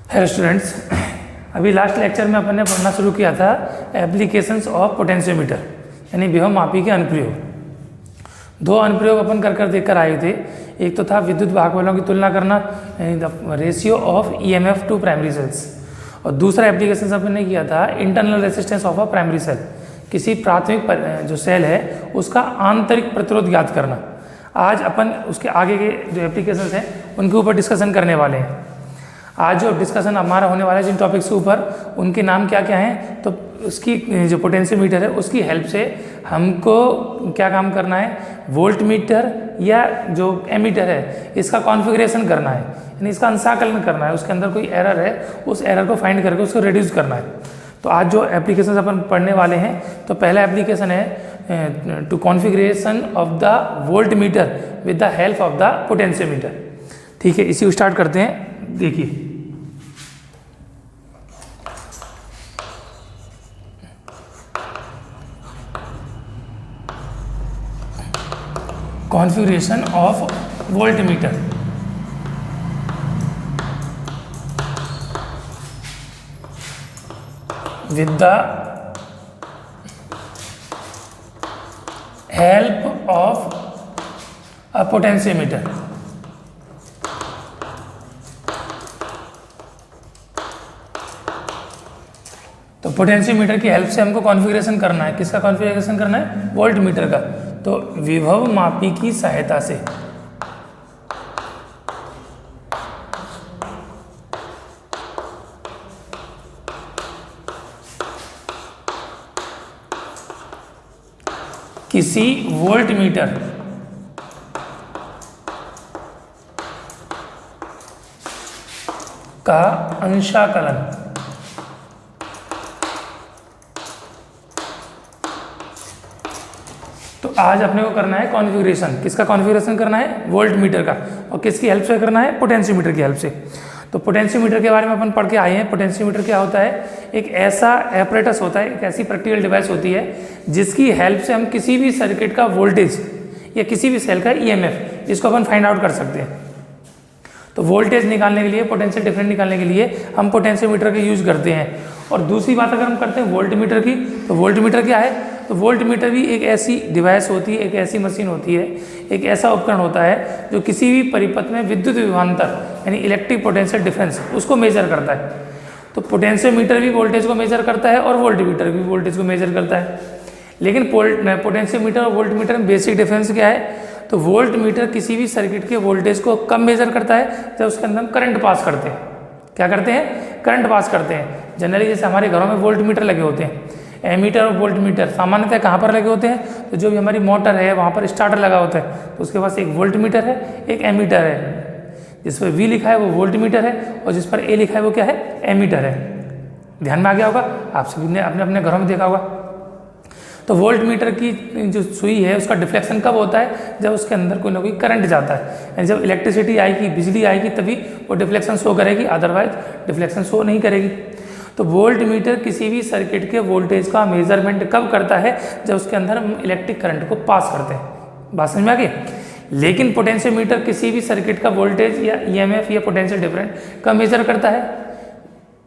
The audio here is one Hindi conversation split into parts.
हेलो स्टूडेंट्स, अभी लास्ट लेक्चर में अपन ने पढ़ना शुरू किया था एप्लीकेशंस ऑफ पोटेंशियोमीटर यानी विभव मापी के अनुप्रयोग। दो अनुप्रयोग अपन कर देख कर आए थे। एक तो था विद्युत वाहक बलों की तुलना करना यानी the ratio of EMF to primary cells, और दूसरा एप्लीकेशन अपन ने किया था internal resistance of a primary cell, किसी प्राथमिक जो सेल है उसका आंतरिक प्रतिरोध ज्ञात करना। आज अपन उसके आगे के जो एप्लीकेशंस हैं उनके ऊपर डिस्कशन करने वाले हैं। आज जो डिस्कशन हमारा होने वाला है जिन टॉपिक्स के ऊपर, उनके नाम क्या क्या हैं, तो उसकी जो पोटेंशियोमीटर है उसकी हेल्प से हमको क्या काम करना है, वोल्ट मीटर या जो एमीटर है इसका कॉन्फ़िगरेशन करना है, यानी इसका अंशाकलन करना है। उसके अंदर कोई एरर है, उस एरर को फाइंड करके उसको रिड्यूस करना है। तो आज जो एप्लीकेशन अपन पढ़ने वाले हैं, तो पहला एप्लीकेशन है to configuration of the voltmeter with the help of the potentiometer. ठीक है, इसी को स्टार्ट करते हैं। देखिए, configuration of voltmeter with the help of a potentiometer. तो पोटेंशियोमीटर की हेल्प से हमको कॉन्फ़िगरेशन करना है। किसका कॉन्फ़िगरेशन करना है? वोल्ट मीटर का। तो विभव मापी की सहायता से किसी वोल्ट मीटर का अंशाकलन तो आज अपने को करना है कॉन्फ़िगरेशन। किसका कॉन्फ़िगरेशन करना है? वोल्ट मीटर का। और किसकी हेल्प से करना है? पोटेंशियोमीटर की हेल्प से। तो पोटेंशियोमीटर के बारे में अपन पढ़ के आए हैं। पोटेंशियोमीटर क्या होता है? एक ऐसा एपरेटस होता है, एक ऐसी प्रैक्टिकल डिवाइस होती है जिसकी हेल्प से हम किसी भी सर्किट का वोल्टेज या किसी भी सेल का ईएमएफ इसको अपन फाइंड आउट कर सकते हैं। तो वोल्टेज निकालने के लिए, पोटेंशियल डिफरेंस निकालने के लिए हम पोटेंशियोमीटर का यूज़ करते हैं। और दूसरी बात अगर हम करते हैं वोल्ट मीटर की, तो वोल्ट मीटर क्या है? तो वोल्ट मीटर भी एक ऐसी डिवाइस होती है, एक ऐसी मशीन होती है, एक ऐसा उपकरण होता है जो किसी भी परिपथ में विद्युत विभवांतर यानी इलेक्ट्रिक पोटेंशियल डिफरेंस उसको मेजर करता है। तो पोटेंशियोमीटर भी वोल्टेज को मेजर करता है और वोल्ट मीटर भी वोल्टेज को मेजर करता है। लेकिन पोटेंशियोमीटर और वोल्ट मीटर में बेसिक डिफरेंस क्या है? तो वोल्ट मीटर किसी भी सर्किट के वोल्टेज को कब मेजर करता है? जब उसके अंदर हम करंट पास करते हैं। क्या करते हैं? करंट पास करते हैं। जनरली जैसे हमारे घरों में वोल्ट मीटर लगे होते हैं, एमीटर और वोल्ट मीटर सामान्यतः कहाँ पर लगे होते हैं? तो जो भी हमारी मोटर है वहाँ पर स्टार्टर लगा होता है, तो उसके पास एक वोल्ट मीटर है, एक एमीटर है। जिस पर V लिखा है वो वोल्ट मीटर है और जिस पर A लिखा है वो क्या है? एमीटर है। ध्यान में आ गया होगा, आप सभी ने अपने अपने घरों में देखा होगा। तो वोल्ट मीटर की जो सुई है उसका डिफ्लेक्शन कब होता है? जब उसके अंदर कोई ना कोई करंट जाता है, यानी जब इलेक्ट्रिसिटी आएगी, बिजली आएगी, तभी वो डिफ्लेक्शन शो करेगी, अदरवाइज डिफ्लेक्शन शो नहीं करेगी। तो वोल्ट मीटर किसी भी सर्किट के वोल्टेज का मेजरमेंट कब करता है? जब उसके अंदर हम इलेक्ट्रिक करंट को पास करते हैं। बात समझ में आ गई? लेकिन पोटेंशियोमीटर किसी भी सर्किट का वोल्टेज या ईएमएफ या पोटेंशियल डिफरेंस कब मेजर करता है?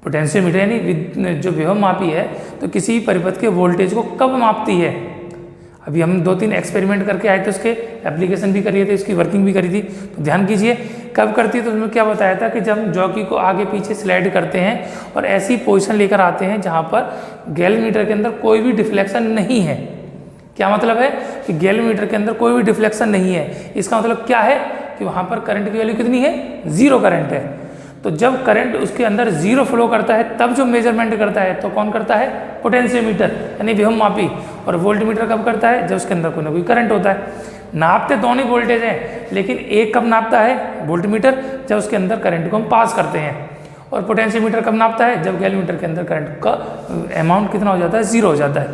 पोटेंशियोमीटर यानी जो विभव मापी है, तो किसी परिपथ के वोल्टेज को कब मापती है? अभी हम 2-3 एक्सपेरिमेंट करके आए थे, उसके एप्लीकेशन भी करिए थे, इसकी वर्किंग भी करी थी। तो ध्यान कीजिए कब करती है। तो उसमें क्या बताया था कि जब हम जॉकी को आगे पीछे स्लाइड करते हैं और ऐसी पोजीशन लेकर आते हैं जहाँ पर गैल्वेमीटर के अंदर कोई भी डिफ्लेक्शन नहीं है। क्या मतलब है? कि गैल्वेमीटर के अंदर कोई भी डिफ्लेक्शन नहीं है। इसका मतलब क्या है? कि वहाँ पर करंट की वैल्यू कितनी है? 0 करंट है। तो जब करंट उसके अंदर 0 फ्लो करता है तब जो मेजरमेंट करता है तो कौन करता है? पोटेंशियोमीटर यानी विभव मापी। और वोल्ट मीटर कब करता है? जब उसके अंदर कोई ना कोई करंट होता है। नापते दोनों ही वोल्टेज हैं, लेकिन एक कब नापता है? वोल्ट मीटर, जब उसके अंदर करंट को हम पास करते हैं। और पोटेंशियोमीटर कब नापता है? जब गैल्वेमीटर के अंदर करंट का अमाउंट कितना हो जाता है? 0 हो जाता है।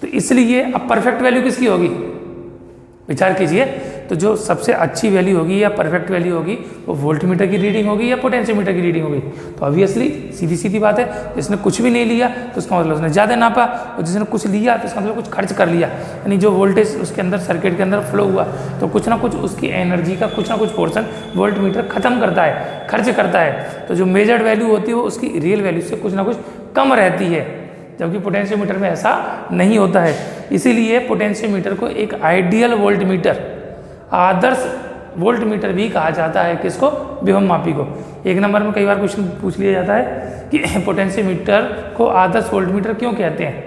तो इसलिए अब परफेक्ट वैल्यू किसकी होगी? विचार कीजिए। तो जो सबसे अच्छी वैल्यू होगी या परफेक्ट वैल्यू होगी वो वोल्टमीटर की रीडिंग होगी या पोटेंशियोमीटर की रीडिंग होगी। तो ऑब्वियसली सीधी सीधी बात है, जिसने कुछ भी नहीं लिया तो उसका मतलब उसने ज़्यादा नापा, और जिसने कुछ लिया तो उसका मतलब कुछ खर्च कर लिया, यानी जो वोल्टेज उसके अंदर सर्किट के अंदर फ्लो हुआ तो कुछ ना कुछ उसकी एनर्जी का कुछ ना कुछ पोर्सन वोल्टमीटर खत्म करता है, खर्च करता है। तो जो मेजर्ड वैल्यू होती है वो उसकी रियल वैल्यू से कुछ ना कुछ कम रहती है, जबकि पोटेंशियोमीटर में ऐसा नहीं होता है। इसीलिए पोटेंशियोमीटर को एक आइडियल वोल्टमीटर, आदर्श वोल्टमीटर भी कहा जाता है। किसको? विभव मापी को। एक नंबर में कई बार क्वेश्चन पूछ लिया जाता है कि पोटेंशियोमीटर को आदर्श वोल्टमीटर क्यों कहते हैं।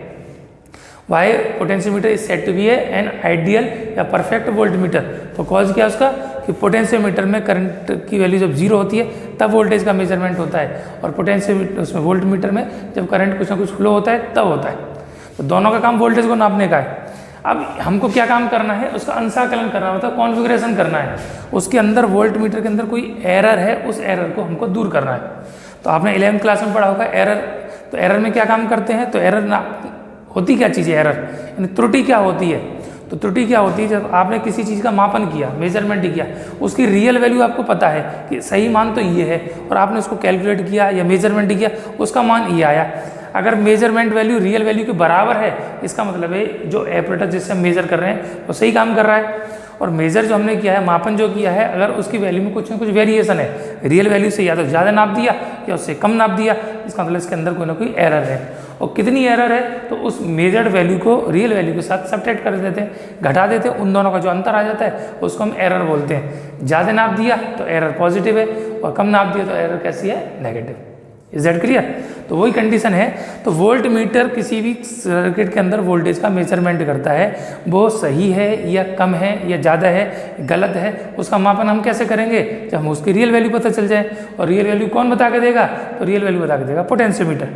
Why potentiometer is said to be an ideal या परफेक्ट वोल्टमीटर। तो कॉज क्या है उसका कि पोटेंशियोमीटर में करंट की वैल्यू जब जीरो होती है तब वोल्टेज का मेजरमेंट होता है, और पोटेंशियोमीटर उसमें वोल्टमीटर में जब करंट कुछ ना कुछ फ्लो होता है तब होता है। तो दोनों का काम वोल्टेज को नापने का है। अब हमको क्या काम करना है, उसका अंशाकलन करना, मतलब कॉन्फ़िगरेशन करना है। उसके अंदर वोल्टमीटर के अंदर कोई एरर है, उस एरर को हमको दूर करना है। तो आपने 11वीं क्लास में पढ़ा होगा एरर। तो एरर में क्या काम करते हैं, तो एरर ना होती क्या चीज़ है, एरर यानी त्रुटि क्या होती है। तो त्रुटि क्या होती है, जब आपने किसी चीज़ का मापन किया, मेजरमेंट किया, उसकी रियल वैल्यू आपको पता है कि सही मान तो ये है, और आपने उसको कैलकुलेट किया या मेजरमेंट किया, उसका मान ये आया। अगर मेजरमेंट वैल्यू रियल वैल्यू के बराबर है, इसका मतलब है जो एपरेटर जिससे हम मेजर कर रहे हैं वो सही काम कर रहा है। और मेजर जो हमने किया है, मापन जो किया है, अगर उसकी वैल्यू में कुछ ना कुछ वेरिएशन है, रियल वैल्यू से या तो ज़्यादा नाप दिया या उससे कम नाप दिया, इसका मतलब इसके अंदर कोई ना कोई एरर है। और कितनी एरर है, तो उस मेजर्ड वैल्यू को रियल वैल्यू के साथ सब्ट्रैक्ट कर देते हैं, घटा देते हैं। उन दोनों का जो अंतर आ जाता है उसको हम एरर बोलते हैं। ज़्यादा नाप दिया तो एरर पॉजिटिव है, और कम नाप दिया तो एरर कैसी है, नेगेटिव। Is that clear? तो वही कंडीशन है। तो वोल्ट मीटर किसी भी सर्किट के अंदर वोल्टेज का मेजरमेंट करता है, वो सही है या कम है या ज़्यादा है, गलत है, उसका मापन हम कैसे करेंगे, जब हम उसकी रियल वैल्यू पता चल जाए। और रियल वैल्यू कौन बता के देगा, तो रियल वैल्यू बता के देगा पोटेंशियोमीटर।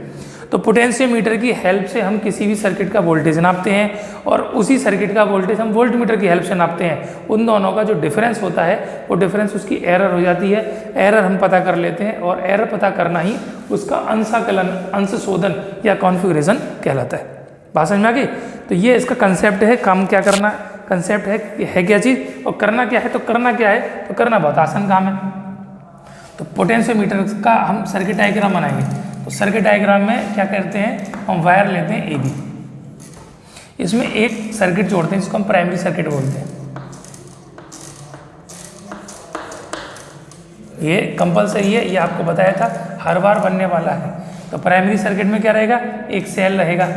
तो पोटेंशियोमीटर की हेल्प से हम किसी भी सर्किट का वोल्टेज नापते हैं, और उसी सर्किट का वोल्टेज हम वोल्टमीटर की हेल्प से नापते हैं। उन दोनों का जो डिफरेंस होता है वो डिफरेंस उसकी एरर हो जाती है, एरर हम पता कर लेते हैं, और एरर पता करना ही उसका अंशाकलन, अंश शोधन या कॉन्फ़िगरेशन कहलाता है। बात समझ में आ गई? तो ये इसका कंसेप्ट है, काम क्या करना, कंसेप्ट है क्या चीज़, और करना क्या है। तो करना क्या है, तो करना बहुत आसान काम है। तो पोटेंशियोमीटर का हम सर्किट डायग्राम बनाएंगे। तो सर्किट डायग्राम में क्या करते हैं, हम वायर लेते हैं AB, इसमें एक सर्किट जोड़ते हैं जिसको हम प्राइमरी सर्किट बोलते हैं। ये कंपलसरी है, ये आपको बताया था, हर बार बनने वाला है। तो प्राइमरी सर्किट में क्या रहेगा, एक सेल रहेगा,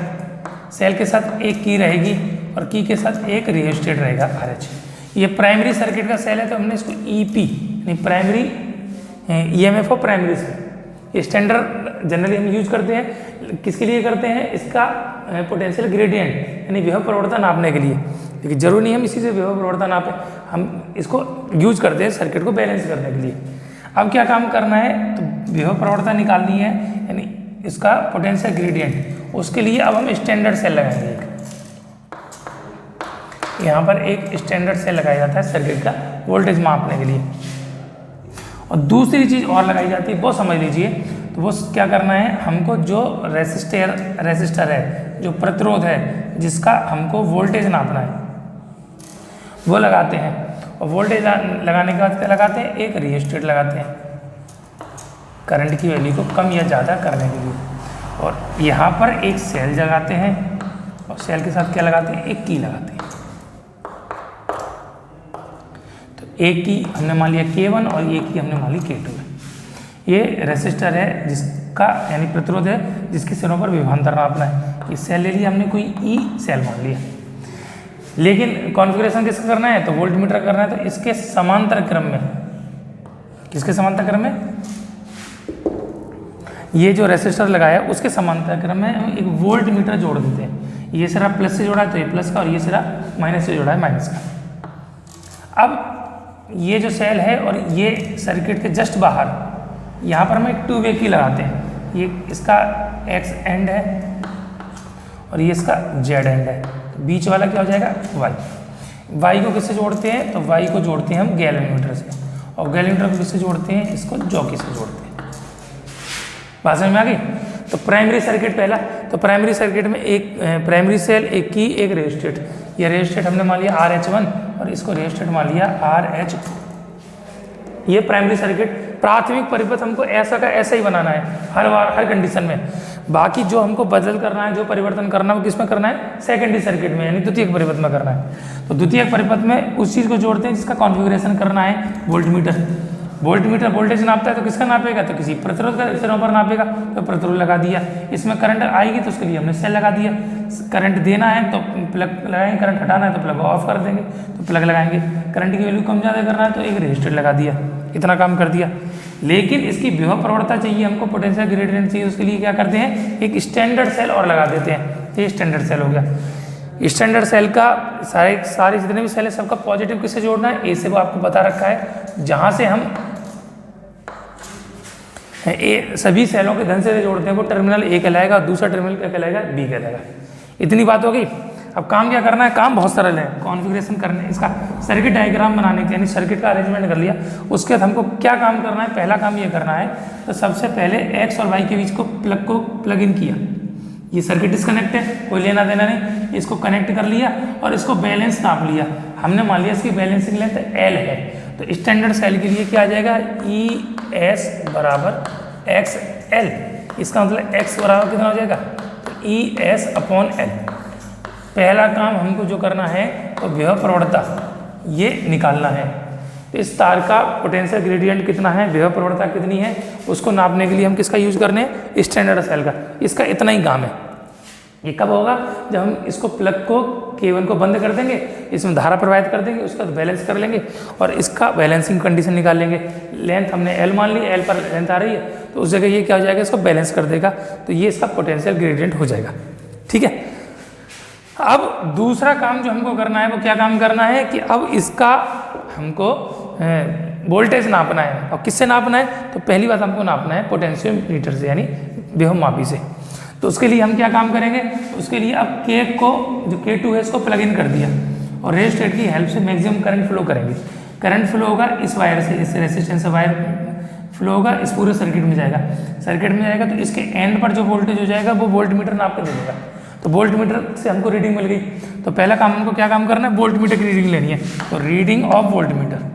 सेल के साथ एक की रहेगी, और की के साथ एक रियोस्टेट रहेगा RH। ये प्राइमरी सर्किट का सेल है, तो हमने इसको EP यानी primary EMF of primary cell, ये स्टैंडर्ड जनरली हम यूज करते हैं। किसके लिए करते हैं, इसका पोटेंशियल ग्रेडियंट यानी विभव प्रवणता नापने के लिए। लेकिन जरूरी नहीं हम इसी से विभव प्रवणता नापें, हम इसको यूज करते हैं सर्किट को बैलेंस करने के लिए। अब क्या काम करना है, तो विभव प्रवणता निकालनी है, यानी इसका पोटेंशियल ग्रेडियंट। उसके लिए अब हम स्टैंडर्ड सेल लगाएंगे। यहाँ पर एक स्टैंडर्ड सेल लगाया जाता है सर्किट का वोल्टेज मापने के लिए। और दूसरी चीज़ और लगाई जाती है, वो समझ लीजिए। तो वो क्या करना है, हमको जो रेसिस्टर है, जो प्रतिरोध है, जिसका हमको वोल्टेज नापना है, वो लगाते हैं। और वोल्टेज लगाने के बाद क्या लगाते हैं, एक रियोस्टेट लगाते हैं करंट की वैल्यू को कम या ज़्यादा करने के लिए। और यहाँ पर एक सेल लगाते हैं, और सेल के साथ क्या लगाते हैं, एक की लगाते हैं। तो एक की हमने मान लिया K1 और एक की हमने मान ली K2 है। ये रेसिस्टर है जिसका यानी प्रतिरोध है, जिसके सेलों पर विभवांतर नापना है। ये सेल ले लिया हमने, कोई E सेल मान लिया। लेकिन कॉन्फ़िगरेशन किसका करना है, तो वोल्टमीटर करना है। तो इसके समांतर क्रम में, किसके समांतर क्रम में, ये जो रेसिस्टर लगाया है उसके समांतर क्रम में हम एक वोल्टमीटर जोड़ देते हैं। ये सिरा प्लस से जोड़ा है तो ये प्लस का, और ये सिरा माइनस से जोड़ा है माइनस का। अब ये जो सेल है और ये सर्किट के जस्ट बाहर, यहाँ पर हम एक 2 वे की लगाते हैं। ये इसका X एंड है और ये इसका Z एंड है। तो बीच वाला क्या हो जाएगा, Y को किससे जोड़ते हैं, तो Y को जोड़ते हैं हम गैल्वेनोमीटर से, और गैल्वेनोमीटर को किससे जोड़ते हैं, इसको जॉकी से जोड़ते हैं। बात समझ में आ गई? तो प्राइमरी सर्किट पहला, तो प्राइमरी सर्किट में एक प्राइमरी सेल, एक की, एक रेजिस्टेट। ये रेजिस्टेट हमने मान लिया RH1 और इसको रेजिस्टेंस मान लिया RH। ये प्राइमरी सर्किट, प्राथमिक परिपथ हमको ऐसा का ऐसा ही बनाना है हर बार हर कंडीशन में। बाकी जो हमको बदल करना है, जो परिवर्तन करना है, वो किस में करना है, सेकेंडरी सर्किट में यानी द्वितीयक परिपथ में करना है। तो द्वितीयक परिपथ में उस चीज़ को जोड़ते हैं जिसका कॉन्फ़िगरेशन करना है वोल्टमीटर। वोल्टमीटर वोल्टेज नापता है तो किसका नापेगा, तो किसी प्रतिरोध का सिरों पर नापेगा, तो प्रतिरोध लगा दिया। इसमें करंट आएगी तो उसके लिए हमने सेल लगा दिया। करंट देना है तो प्लग लगाएंगे, करंट हटाना है तो प्लग ऑफ कर देंगे, तो प्लग लगाएंगे। करंट की वैल्यू कम ज़्यादा करना है तो एक रेजिस्टर लगा दिया, इतना काम कर दिया। लेकिन इसकी विभव प्रवणता चाहिए हमको, पोटेंशियल ग्रेडियंट चाहिए, उसके लिए क्या करते हैं, एक स्टैंडर्ड सेल और लगा देते हैं। ये स्टैंडर्ड सेल हो गया। स्टैंडर्ड सेल का सारे जितने भी सेल है सबका पॉजिटिव किससे जोड़ना है, ए से, वो आपको बता रखा है। जहाँ से हम सभी सेलों के धन से जोड़ते हैं वो टर्मिनल ए कहलाएगा, दूसरा टर्मिनल क्या कहलाएगा, बी कहलाएगा। इतनी बात हो गई। अब काम क्या करना है, काम बहुत सरल है। कॉन्फ़िगरेशन करने, इसका सर्किट डायग्राम बनाने के, यानी सर्किट का अरेंजमेंट कर लिया। उसके बाद हमको क्या काम करना है, पहला काम ये करना है, तो सबसे पहले एक्स और वाई के बीच को प्लग इन किया। ये सर्किट डिस्कनेक्ट है, कोई लेना देना नहीं, इसको कनेक्ट कर लिया और इसको बैलेंस नाप लिया। हमने मान लिया इसकी बैलेंसिंग लेंथ एल है, तो स्टैंडर्ड सेल के लिए क्या आ जाएगा, ES बराबर XL। इसका मतलब X बराबर कितना हो जाएगा, ES/L। पहला काम हमको जो करना है तो विभव प्रवणता ये निकालना है। तो इस तार का पोटेंशियल ग्रेडियंट कितना है, विभव प्रवणता कितनी है, उसको नापने के लिए हम किसका यूज करने हैं, स्टैंडर्ड सेल का। इसका इतना ही काम है। ये कब होगा, जब हम इसको प्लग को K1 को बंद कर देंगे, इसमें धारा प्रवाहित कर देंगे, उसका बैलेंस कर लेंगे और इसका बैलेंसिंग कंडीशन निकाल लेंगे। लेंथ हमने L मान ली, L पर लेंथ आ रही है, तो उस जगह ये क्या हो जाएगा, इसको बैलेंस कर देगा, तो ये इसका पोटेंशियल ग्रेडियंट हो जाएगा। ठीक है। अब दूसरा काम जो हमको करना है वो क्या काम करना है कि अब इसका हमको वोल्टेज नापना है। और किससे नापना है, तो पहली बात हमको नापना है पोटेंशियोमीटर से, यानी विभव मापी से। तो उसके लिए हम क्या काम करेंगे, उसके लिए अब K को, जो K2 है, इसको प्लग इन कर दिया और रेजिस्टेंस की हेल्प से मैक्सिमम करंट फ्लो करेंगे। करंट फ्लो होगा इस वायर से, इस रेजिस्टेंस से वायर फ्लो होगा, इस पूरे सर्किट में जाएगा। सर्किट में जाएगा तो इसके एंड पर जो वोल्टेज हो जाएगा वो वोल्टमीटर नाप के दे देगा। तो वोल्टमीटर से हमको रीडिंग मिल गई। तो पहला काम हमको क्या काम करना है, वोल्टमीटर की रीडिंग लेनी है। तो रीडिंग ऑफ वोल्टमीटर,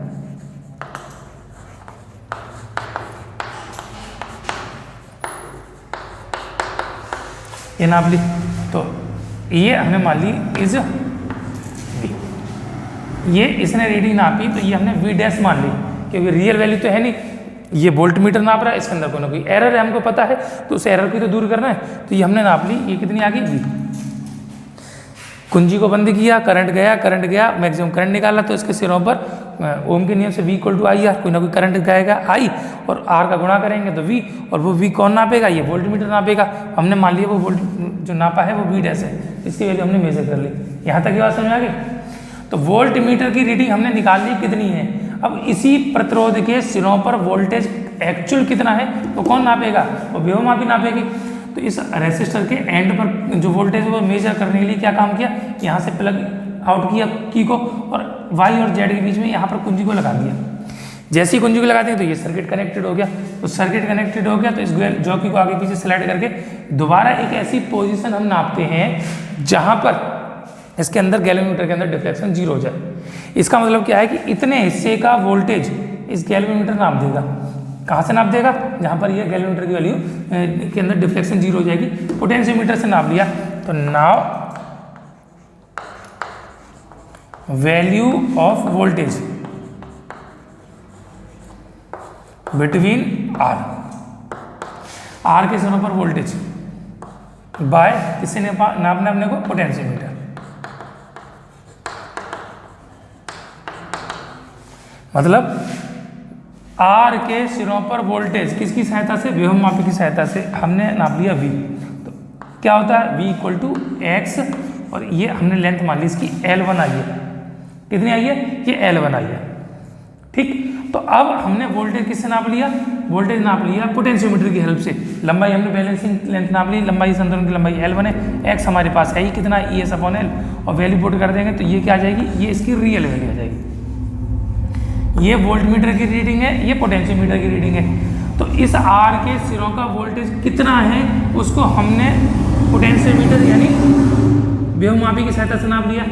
ये नाप ली। तो ये हमने मान ली इज V, ये इसने रीडिंग नापी तो ये हमने V' मान ली, क्योंकि रियल वैल्यू तो है नहीं, ये वोल्टमीटर नाप रहा है, इसके अंदर कोई ना कोई एरर है, हमको पता है, तो उस एरर को तो दूर करना है। तो ये हमने नाप ली, ये कितनी आ गई, V। कुंजी को बंद किया, करंट गया, मैक्सिमम करंट निकाला, तो इसके सिरों पर ओम के नियम से V = IR, कोई ना कोई करंट जाएगा I और R का गुणा करेंगे तो V, और वो V कौन नापेगा, ये वोल्टमीटर नापेगा। हमने मान लिया वो वोल्ट जो नापा है वो V' है, इसकी वैल्यू हमने मेजर कर ली। यहाँ तक की बात समझ आ गई। तो वोल्टमीटर की रीडिंग हमने निकाल ली कितनी है। अब इसी प्रतिरोध के सिरों पर वोल्टेज एक्चुअल कितना है वो कौन नापेगा, वो विभव मापी नापेगी। तो इस रेसिस्टर के एंड पर जो वोल्टेज वो मेजर करने के लिए क्या काम किया, यहाँ से प्लग आउट किया की को और Y और Z के बीच में यहाँ पर कुंजी को लगा दिया। जैसे ही कुंजी को लगा दिया तो ये सर्किट कनेक्टेड हो गया। तो सर्किट कनेक्टेड हो गया तो इस जॉकी को आगे पीछे स्लाइड करके दोबारा एक ऐसी पोजीशन हम नापते हैं जहाँ पर इसके अंदर गैल्वेनोमीटर के अंदर डिफ्लेक्शन 0 हो जाए। इसका मतलब क्या है कि इतने हिस्से का वोल्टेज इस गैल्वेनोमीटर नाप देगा। कहाँ से नाप देगा, जहाँ पर ये गैल्वेनोमीटर की वैल्यू के अंदर डिफ्लेक्शन 0 हो जाएगी। पोटेंशियोमीटर से नाप लिया, तो now value of voltage between R के सिरों पर वोल्टेज बाय किससे नापना अपने को, पोटेंशियोमीटर। मतलब R के सिरों पर वोल्टेज किसकी सहायता से, विभव मापी की सहायता से हमने नाप लिया V। तो क्या होता है, V = X, और ये हमने लेंथ मान ली इसकी L1 आई है। कितनी आई है, ये L1 आई है। ठीक, तो अब हमने वोल्टेज किससे नाप लिया, वोल्टेज नाप लिया पोटेंशियोमीटर की हेल्प से। लंबाई हमने बैलेंसिंग लेंथ नाप ली, लंबाई संतुलन की लंबाई L1 है, X हमारे पास है ही कितना, ES/L, और वैल्यू पुट कर देंगे तो ये क्या आ जाएगी, ये इसकी रियल वैल्यू आ जाएगी। ये वोल्टमीटर की रीडिंग है, ये पोटेंशियोमीटर की रीडिंग है। तो इस R के सिरों का वोल्टेज कितना है उसको हमने पोटेंशियोमीटर यानी विभव मापी की सहायता से नाप लिया।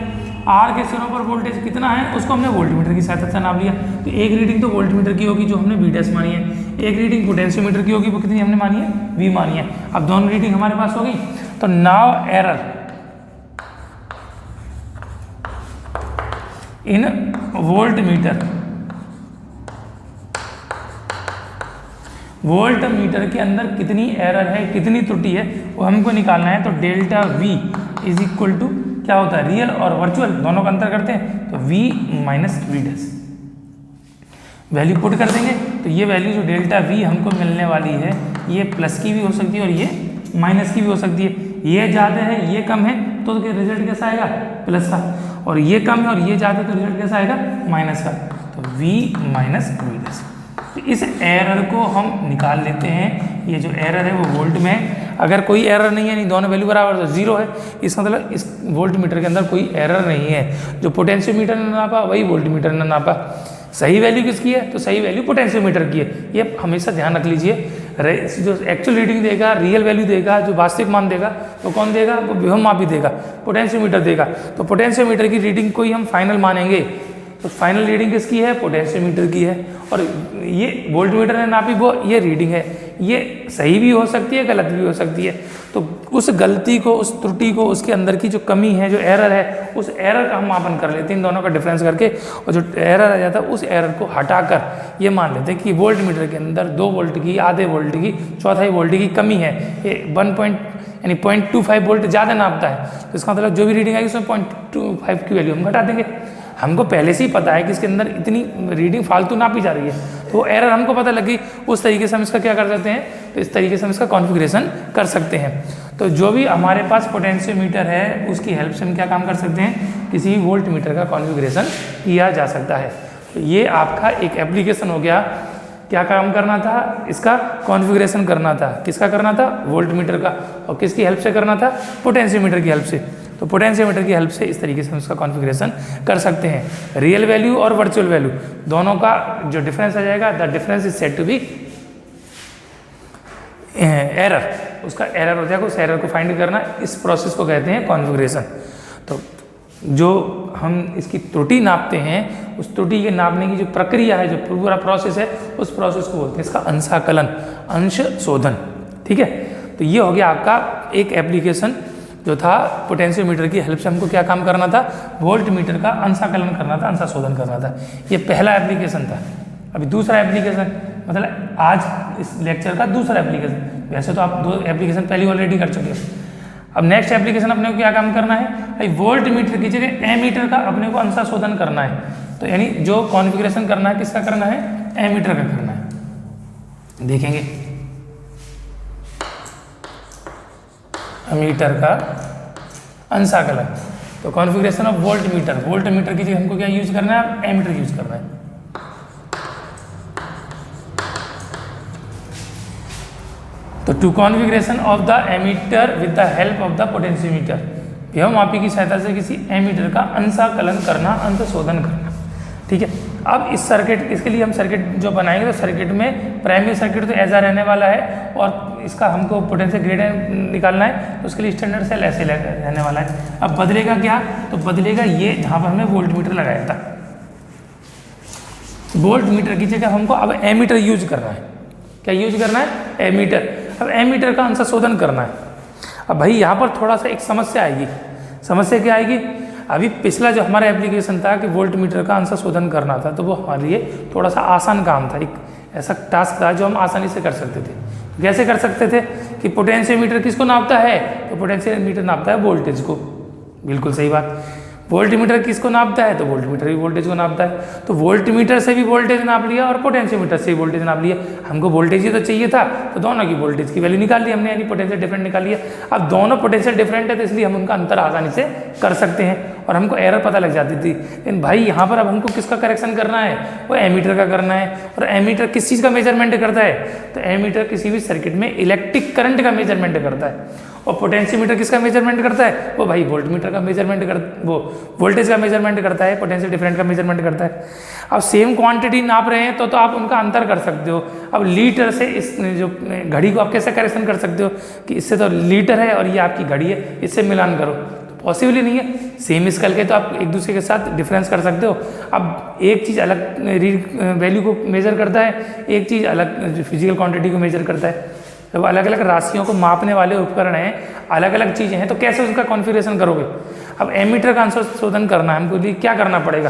आर के सिरों पर वोल्टेज कितना है उसको हमने वोल्टमीटर की सहायता से नाप लिया। तो एक रीडिंग तो वोल्टमीटर की होगी जो हमने वी डैश मानी है, एक रीडिंग पोटेंशियोमीटर की होगी वो कितनी हमने मानी है, वी मानी है। अब दोनों रीडिंग हमारे पास होगी। तो नाउ एरर इन वोल्टमीटर, वोल्टमीटर के अंदर कितनी एरर है, कितनी त्रुटि है, वो हमको निकालना है। तो delta V is equal to क्या होता है, रियल और वर्चुअल दोनों का अंतर करते हैं, तो V minus V dash value put कर देंगे। तो ये वैल्यू जो डेल्टा V हमको मिलने वाली है ये प्लस की भी हो सकती है और ये माइनस की भी हो सकती है। ये ज़्यादा है ये कम है तो रिजल्ट कैसा आएगा, प्लस का, और ये कम है और ये ज़्यादा तो रिजल्ट कैसा आएगा, माइनस का। तो V माइनस वी डैश। तो इस एरर को हम निकाल लेते हैं। ये जो एरर है वो वोल्ट में है। अगर कोई एरर नहीं है, नहीं दोनों वैल्यू बराबर तो जीरो है, इसका मतलब इस वोल्टमीटर के अंदर कोई एरर नहीं है। जो पोटेंशियोमीटर ने नापा वही वोल्टमीटर ने नापा। सही वैल्यू किसकी है, तो सही वैल्यू पोटेंशियोमीटर की है। ये हमेशा ध्यान रख लीजिए। जो एक्चुअल रीडिंग देगा, रियल वैल्यू देगा, जो वास्तविक मान देगा वो कौन देगा, वो विभव मापी देगा, पोटेंशियोमीटर देगा। तो पोटेंशियोमीटर की रीडिंग को ही हम फाइनल मानेंगे। तो फाइनल रीडिंग किसकी है, पोटेंशियोमीटर की है। और ये वोल्टमीटर ने नापी वो ये रीडिंग है, ये सही भी हो सकती है गलत भी हो सकती है। तो उस गलती को, उस त्रुटि को, उसके अंदर की जो कमी है, जो एरर है, उस एरर का हम मापन कर लेते हैं इन दोनों का डिफरेंस करके। और जो एरर आ जाता है उस एरर को हटाकर ये मान लेते हैं कि वोल्टमीटर के अंदर 2 वोल्ट की, आधे वोल्ट की, चौथाई वोल्ट की कमी है। ये 0.25 वोल्ट ज़्यादा नापता है। तो इसका मतलब जो भी रीडिंग आएगी उसमें 0.25 की वैल्यू हम घटा देंगे। हमको पहले से ही पता है कि इसके अंदर इतनी रीडिंग फालतू नापी जा रही है, तो वो एरर हमको पता लगी। उस तरीके से हम इसका क्या कर सकते हैं, तो इस तरीके से हम इसका कॉन्फ़िगरेशन कर सकते हैं। तो जो भी हमारे पास पोटेंशियोमीटर है उसकी हेल्प से हम क्या काम कर सकते हैं, किसी भी वोल्टमीटर का कॉन्फ़िगरेशन किया जा सकता है। तो ये आपका एक एप्लीकेशन हो गया। क्या काम करना था, इसका कॉन्फ़िगरेशन करना था। किसका करना था, वोल्टमीटर का। और किसकी हेल्प से करना था, पोटेंशियोमीटर की हेल्प से। तो पोटेंशियोमीटर की हेल्प से इस तरीके से हम इसका कॉन्फ़िगरेशन कर सकते हैं। रियल वैल्यू और वर्चुअल वैल्यू दोनों का जो डिफरेंस आ जाएगा, the difference is said to be error, उसका एरर हो जाएगा। उस एरर को फाइंड करना, इस प्रोसेस को कहते हैं कॉन्फ़िगरेशन। तो जो हम इसकी त्रुटि नापते हैं, उस त्रुटि के नापने की जो प्रक्रिया है, जो पूरा प्रोसेस है, उस प्रोसेस को बोलते हैं इसका अंशाकलन, अंश शोधन। ठीक है, तो ये हो गया आपका एक एप्लीकेशन जो था पोटेंशियोमीटर की हेल्प से हमको क्या काम करना था, वोल्टमीटर का अंशाकलन करना था, अंशा शोधन करना था। ये पहला एप्लीकेशन था। अभी दूसरा एप्लीकेशन, मतलब आज इस लेक्चर का दूसरा एप्लीकेशन। वैसे तो आप 2 एप्लीकेशन पहले ऑलरेडी कर चुके हैं। अब नेक्स्ट एप्लीकेशन अपने को क्या काम करना है, भाई वोल्टमीटर की जगह एमीटर का अपने को अंशा शोधन करना है। तो यानी जो कॉन्फ़िगरेशन करना है किसका करना है, एमीटर का करना है। देखेंगे एमीटर का अंशाकलन। तो कॉन्फ़िगरेशन ऑफ वोल्टमीटर, वोल्टमीटर की जगह हमको क्या यूज करना है, एमीटर यूज करना है। तो to configuration of the ammeter with the help of the potentiometer, विभव मापी की सहायता से किसी एमीटर का अंशाकलन करना, अंश शोधन करना। ठीक है, अब इस सर्किट, इसके लिए हम सर्किट जो बनाएंगे तो सर्किट में प्राइमरी सर्किट तो ऐसा रहने वाला है और इसका हमको पोटेंशियल ग्रेडियंट निकालना है। तो उसके लिए स्टैंडर्ड सेल ऐसे रहने वाला है। अब बदलेगा क्या, तो बदलेगा ये जहाँ पर हमने वोल्टमीटर लगाया था, वोल्टमीटर की जगह हमको अब एमीटर यूज करना है। क्या यूज करना है, एमीटर। अब एमीटर का अंशा शोधन करना है। अब भाई यहाँ पर थोड़ा सा एक समस्या आएगी। समस्या क्या आएगी, अभी पिछला जो हमारा एप्लीकेशन था कि वोल्टमीटर का अंशा शोधन करना था, तो वो हमारे लिए थोड़ा सा आसान काम था, एक ऐसा टास्क था जो हम आसानी से कर सकते थे। कैसे कर सकते थे कि पोटेंशियोमीटर किसको नापता है, तो पोटेंशियोमीटर नापता है वोल्टेज को। बिल्कुल सही बात। वोल्टमीटर किसको नापता है, तो वोल्टमीटर भी वोल्टेज को नापता है। तो वोल्टमीटर से भी वोल्टेज नाप लिया और पोटेंशियोमीटर से भी वोल्टेज नाप लिया। हमको वोल्टेज ही तो चाहिए था, तो दोनों की वोल्टेज की वैल्यू निकाल ली हमने, यानी पोटेंशियल डिफरेंट निकाल लिया। अब दोनों पोटेंशियल डिफरेंट है तो इसलिए हम उनका अंतर आसानी से कर सकते हैं और हमको एरर पता लग जाती थी। लेकिन भाई यहाँ पर अब हमको किसका करेक्शन करना है, वो एमीटर का करना है। और एमीटर किस चीज़ का मेजरमेंट करता है, तो एमीटर किसी भी सर्किट में इलेक्ट्रिक करंट का मेजरमेंट करता है। और पोटेंशियोमीटर किसका मेजरमेंट करता है, वो भाई वोल्टमीटर का मेजरमेंट वो वोल्टेज का मेजरमेंट करता है, पोटेंशियल डिफरेंट का मेजरमेंट करता है। अब सेम क्वांटिटी नाप रहे हैं तो आप उनका अंतर कर सकते हो। अब लीटर से इस जो घड़ी को आप कैसे करेक्शन कर सकते हो कि इससे तो लीटर है और ये आपकी घड़ी है, इससे मिलान करो। तो पॉसिबल ही नहीं है। सेम स्केल के तो आप एक दूसरे के साथ डिफरेंस कर सकते हो। अब एक चीज़ अलग वैल्यू को मेजर करता है, एक चीज़ अलग फिजिकल क्वांटिटी को मेजर करता है। जब अलग अलग राशियों को मापने वाले उपकरण हैं, अलग अलग चीज़ें हैं, तो कैसे उसका कॉन्फ़िगरेशन करोगे। अब एमीटर का संशोधन करना है हमको, लिए क्या करना पड़ेगा,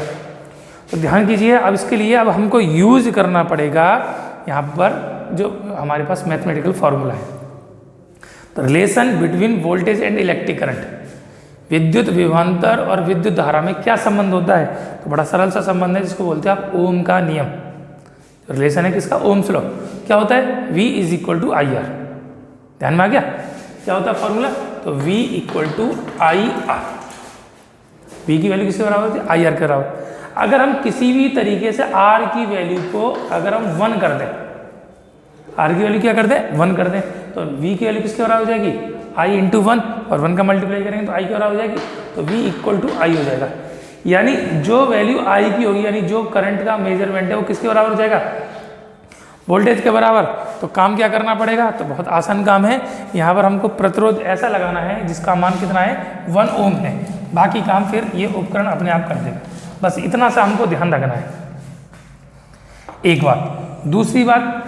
तो ध्यान कीजिए। अब इसके लिए अब हमको यूज करना पड़ेगा यहाँ पर जो हमारे पास मैथमेटिकल फॉर्मूला है। तो relation between voltage and electric current, विद्युत विभवांतर और विद्युत धारा में क्या संबंध होता है, तो बड़ा सरल सा संबंध है जिसको बोलते हैं आप ओम का नियम। रिलेशन है किसका, ओम्स लॉ। क्या होता है, V is equal to I R. ध्यान में आ गया क्या होता है फॉर्मूला, तो V equal to I R. V की वैल्यू किसके बराबर होती है, आई आर के बराबर। अगर हम किसी भी तरीके से R की वैल्यू को अगर हम 1 कर दें, R की वैल्यू क्या कर दें, 1 कर दें, तो V की वैल्यू किसके बराबर हो जाएगी, I इंटू 1, और 1 का मल्टीप्लाई करेंगे तो I के बराबर हो जाएगी, तो V इक्वल टू आई हो जाएगा। यानी जो वैल्यू I की होगी, यानी जो करंट का मेजरमेंट है वो किसके बराबर हो जाएगा, वोल्टेज के बराबर। तो काम क्या करना पड़ेगा, तो बहुत आसान काम है। यहाँ पर हमको प्रतिरोध ऐसा लगाना है जिसका मान कितना है, 1 ओम है। बाकी काम फिर ये उपकरण अपने आप कर देगा। बस इतना सा हमको ध्यान रखना है, एक बात। दूसरी बात,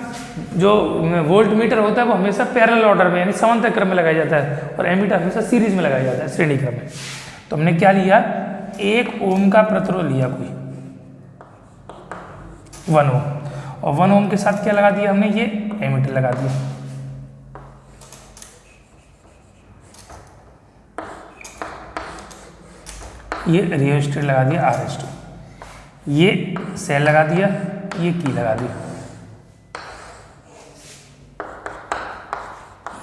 जो वोल्ट मीटर होता है वो हमेशा पैरेलल ऑर्डर में यानी समांतर क्रम में लगाया जाता है, और एमीटर हमेशा सीरीज में लगाया जाता है, श्रेणी क्रम में। तो हमने क्या लिया, 1 ओम का प्रतिरोध लिया कोई, 1 ओम, और 1 ओम के साथ क्या लगा दिया हमने, ये एमीटर लगा दिया। ये रेजिस्टर लगा दिया आरएस2, ये सेल लगा दिया, ये की लगा दिया,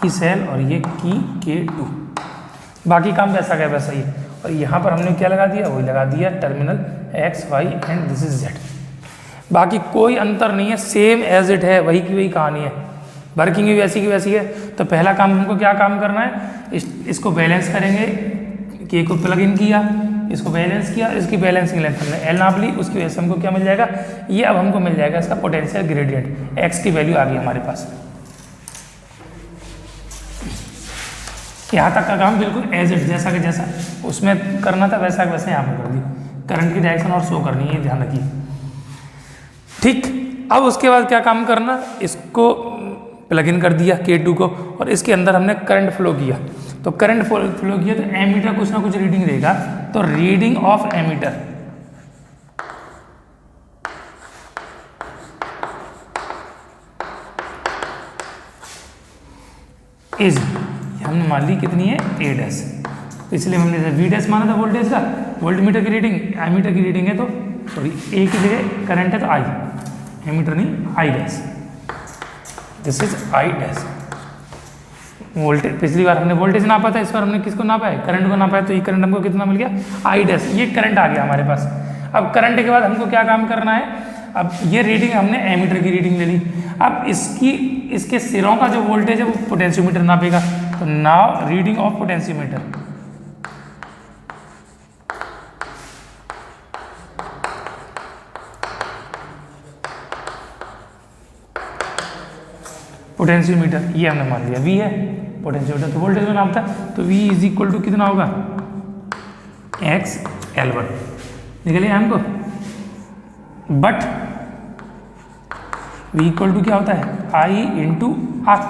ये सेल और ये की K2। बाकी काम वैसा क्या वैसा ही। और यहाँ पर हमने क्या लगा दिया, वही लगा दिया terminal X Y and this is Z। बाकी कोई अंतर नहीं है, सेम एज इट है, वही की वही कहानी है, वर्किंग भी वैसी की वैसी है। तो पहला काम हमको क्या काम करना है, इसको बैलेंस करेंगे, K को प्लग इन किया, इसको बैलेंस किया, इसकी बैलेंसिंग लेंथ हमने L नाप ली, उसकी वजह से हमको क्या मिल जाएगा, ये अब हमको मिल जाएगा इसका पोटेंशियल ग्रेडियंट, X की वैल्यू आ गई हमारे पास। यहाँ तक का काम बिल्कुल एज इट, जैसा कि जैसा उसमें करना था वैसा कि वैसा यहाँ पर कर दिया। करंट की डायरेक्शन और शो करनी है, ध्यान रखिए, ठीक। अब उसके बाद क्या काम करना, इसको प्लग इन कर दिया K2 को, और इसके अंदर हमने करंट फ्लो किया। तो करंट फ्लो किया तो एमीटर कुछ ना कुछ रीडिंग देगा। तो रीडिंग ऑफ एमीटर इज, हमने मान ली कितनी है, A डैश। तो इसलिए हमने V डैश माना था वोल्टेज का, वोल्ट मीटर की रीडिंग, एमीटर की रीडिंग है, तो सॉरी A की जगह करंट है तो I, एमीटर नहीं I dash, this is I dash. Voltage, पिछली बार हमने वोल्टेज नापा था, इस बार हमने किसको नापा है, करंट को नापा है। तो ये करंट हमको कितना मिल गया, I डैश, ये करंट आ गया हमारे पास। अब करंट के बाद हमको क्या काम करना है, अब ये रीडिंग हमने एमीटर की रीडिंग ले ली। अब इसके सिरों का जो वोल्टेज है वो पोटेंशियोमीटर नापेगा। तो now reading of potentiometer, potentiometer ये हमने मान लिया V है, पोटेंशियोमीटर तो वोल्टेज में नापता है। तो V इज इक्वल टू कितना होगा, XL1 निकलिए हमको। बट V इक्वल टू क्या होता है, I इंटू R।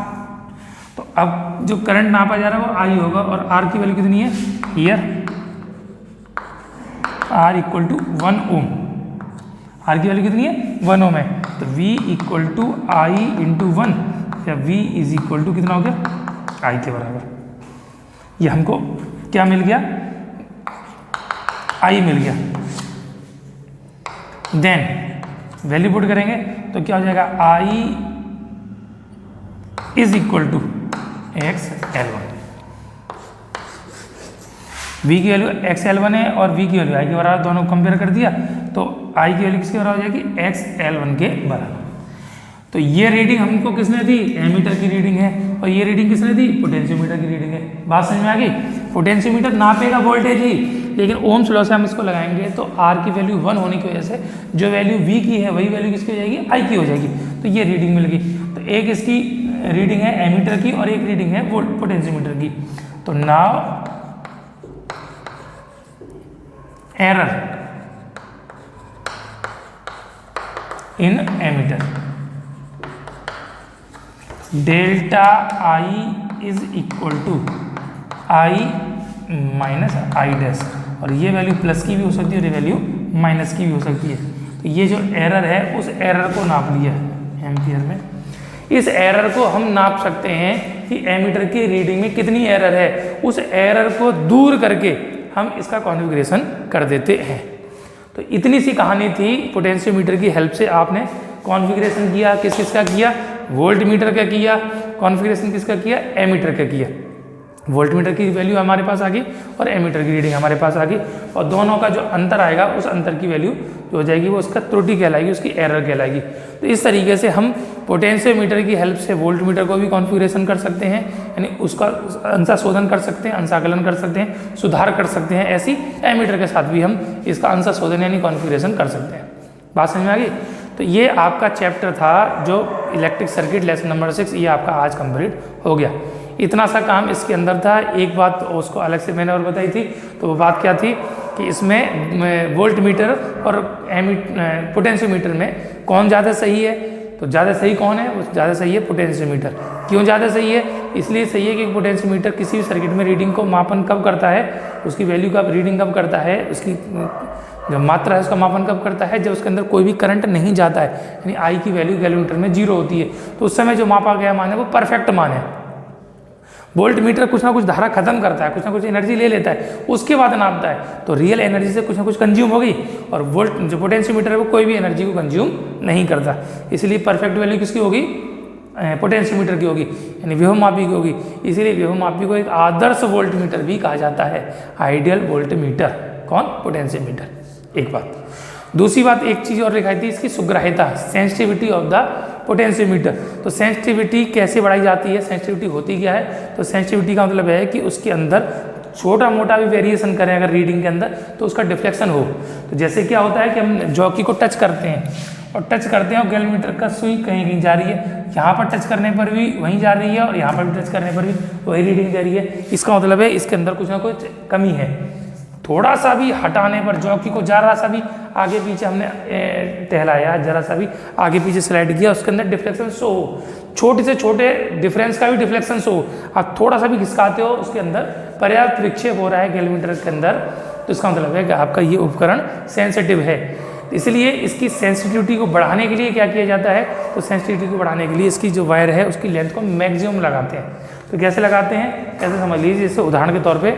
तो अब जो करंट नापा जा रहा है वो I होगा, और R की वैल्यू कितनी है, here R equal to 1 ohm, R की वैल्यू कितनी है, 1 ओम है। तो V equal to I into 1, या V इज इक्वल टू कितना हो गया, I के बराबर। ये हमको क्या मिल गया, I मिल गया। देन वैल्यू पुट करेंगे तो क्या हो जाएगा, I is equal to XL1। V की वैल्यू XL1 है और V की वैल्यू I के बराबर, दोनों कंपेयर कर दिया तो I की वैल्यू किसके बराबर हो जाएगी, XL1 के बराबर। तो ये रीडिंग हमको किसने दी, एमीटर की रीडिंग है, और ये रीडिंग किसने दी, पोटेंशियोमीटर की रीडिंग है। बात समझ में आ गई। पोटेंशियोमीटर नापेगा वोल्टेज ही, लेकिन ओम्स लॉ से हम इसको लगाएंगे तो R की वैल्यू 1 होने की वजह से जो वैल्यू V की है वही वैल्यू किसकी हो जाएगी, I की हो जाएगी। तो ये रीडिंग मिल गई। तो एक इसकी रीडिंग है एमीटर की और एक रीडिंग है पोटेंशियोमीटर की। तो now error in ammeter, delta I is equal to I minus I dash, और ये वैल्यू प्लस की भी हो सकती है और ये वैल्यू माइनस की भी हो सकती है। तो ये जो एरर है उस एरर को नाप लिया है एम्पियर में। इस एरर को हम नाप सकते हैं कि एमीटर की रीडिंग में कितनी एरर है, उस एरर को दूर करके हम इसका कॉन्फ़िगरेशन कर देते हैं। तो इतनी सी कहानी थी, पोटेंशियोमीटर की हेल्प से आपने कॉन्फ़िगरेशन किया। किस किस का किया? वोल्ट मीटर का किया। कॉन्फ़िगरेशन किसका किया? एमीटर का किया। वोल्ट मीटर की वैल्यू हमारे पास आ गई और एमीटर की रीडिंग हमारे पास आ गई, और दोनों का जो अंतर आएगा उस अंतर की वैल्यू जो हो जाएगी वो उसका त्रुटि कहलाएगी, उसकी एरर कहलाएगी। तो इस तरीके से हम पोटेंशियोमीटर की हेल्प से वोल्ट मीटर को भी कॉन्फ़िगरेशन कर सकते हैं, यानी उसका अंशाशोधन कर सकते हैं, अंशाकलन कर सकते हैं, सुधार कर सकते हैं। ऐसी एमीटर के साथ भी हम इसका अंशाशोधन यानी कॉन्फ़िगरेशन कर सकते हैं। बात समझ में आ गई? तो ये आपका चैप्टर था जो इलेक्ट्रिक सर्किट लेसन नंबर 6, ये आपका आज कंप्लीट हो गया। इतना सा काम इसके अंदर था। एक बात उसको अलग से मैंने और बताई थी, तो वो बात क्या थी कि इसमें वोल्ट मीटर और पोटेंशियोमीटर में कौन ज़्यादा सही है। तो ज़्यादा सही कौन है? वो ज़्यादा सही है पोटेंशियोमीटर। क्यों ज़्यादा सही है? इसलिए सही है कि पोटेंशियोमीटर किसी भी सर्किट में रीडिंग को मापन कब करता है, उसकी वैल्यू का रीडिंग कब करता है, उसकी जो मात्रा है उसका मापन कब करता है, जब उसके अंदर कोई भी करंट नहीं जाता है, यानी आई की वैल्यू कैलकुलेटर में 0 होती है। तो उस समय जो मापा गया मान है वो परफेक्ट मान है। वोल्ट मीटर कुछ ना कुछ धारा खत्म करता है, कुछ ना कुछ एनर्जी ले लेता है, उसके बाद नापता है। तो रियल एनर्जी से कुछ ना कुछ कंज्यूम होगी, और वोल्ट जो पोटेंशियोमीटर है वो कोई भी एनर्जी को कंज्यूम नहीं करता। इसलिए परफेक्ट वैल्यू किसकी होगी? पोटेंशियोमीटर की होगी, यानी विभवमापी की होगी। इसीलिए विभवमापी को एक आदर्श वोल्ट मीटर भी कहा जाता है, आइडियल वोल्ट मीटर। कौन? पोटेंशियोमीटर। एक बात। दूसरी बात, एक चीज़ और दिखाई थी, इसकी सुग्राह्यता, सेंसिटिविटी ऑफ द पोटेंशियोमीटर। तो सेंसिटिविटी कैसे बढ़ाई जाती है? सेंसिटिविटी होती क्या है? तो सेंसिटिविटी का मतलब है कि उसके अंदर छोटा मोटा भी वेरिएशन करें अगर रीडिंग के अंदर, तो उसका डिफ्लेक्शन हो। तो जैसे क्या होता है कि हम जॉकी को टच करते हैं और कैलमीटर का सुई कहीं कहीं जा रही है, यहाँ पर टच करने पर भी वहीं जा रही है और यहाँ पर भी टच करने पर भी वही रीडिंग जा रही है। इसका मतलब है इसके अंदर कुछ ना कुछ कमी है। थोड़ा सा भी हटाने पर, जॉकी को जरा सा भी आगे पीछे हमने टहलाया, जरा सा भी आगे पीछे स्लाइड किया, उसके अंदर डिफ्लेक्शन शो हो, छोटे से छोटे डिफरेंस का भी डिफ्लेक्शन शो हो। आप थोड़ा सा भी खिसकाते हो, उसके अंदर पर्याप्त विक्षेप हो रहा है कैलमीटर के अंदर, तो इसका मतलब है कि आपका ये उपकरण सेंसिटिव है। इसलिए इसकी सेंसिटिविटी को बढ़ाने के लिए क्या किया जाता है? तो सेंसिटिविटी को बढ़ाने के लिए इसकी जो वायर है उसकी लेंथ को मैक्सिमम लगाते हैं। तो कैसे लगाते हैं? कैसे समझ लीजिए, जैसे उदाहरण के तौर पे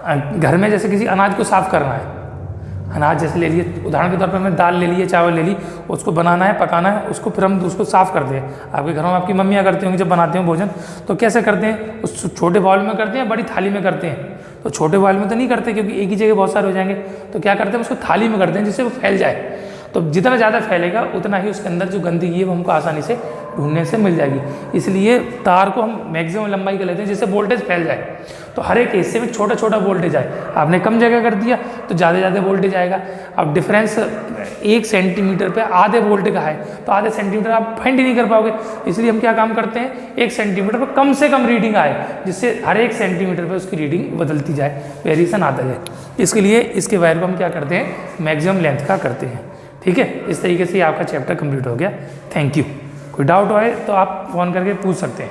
घर में जैसे किसी अनाज को साफ़ करना है, अनाज जैसे ले लिए, उदाहरण के तौर पर हमने दाल ले ली है, चावल ले ली, उसको बनाना है, पकाना है, उसको फिर हम उसको साफ़ करते हैं। आपके घरों में आपकी मम्मियाँ करती होंगी जब बनाते हो भोजन, तो कैसे करते हैं? उस छोटे बाउल में करते हैं, बड़ी थाली में करते हैं। तो छोटे बाउल में तो नहीं करते क्योंकि एक ही जगह बहुत सारे हो जाएंगे, तो क्या करते हैं? उसको थाली में करते हैं जिससे वो फैल जाए। तो जितना ज़्यादा फैलेगा उतना ही उसके अंदर जो गंदगी है वो हमको आसानी से ढूंढने से मिल जाएगी। इसलिए तार को हम मैक्सिमम लंबाई का लेते हैं जिससे वोल्टेज फैल जाए। तो हर एक हिस्से में छोटा छोटा वोल्टेज आए। आपने कम जगह कर दिया तो ज़्यादा वोल्टेज आएगा। अब डिफरेंस 1 सेंटीमीटर पे आधे वोल्ट का है, तो आधे सेंटीमीटर आप फाइंड नहीं कर पाओगे। इसलिए हम क्या काम करते हैं? 1 सेंटीमीटर पर कम से कम रीडिंग आए, जिससे हर 1 सेंटीमीटर पर उसकी रीडिंग बदलती जाए, वेरिएशन आता जाए। इसके लिए इसके वायर को हम क्या करते हैं? मैक्सिमम लेंथ का करते हैं। ठीक है, इस तरीके से आपका चैप्टर कंप्लीट हो गया। Thank you. कोई डाउट हो तो आप फ़ोन करके पूछ सकते हैं।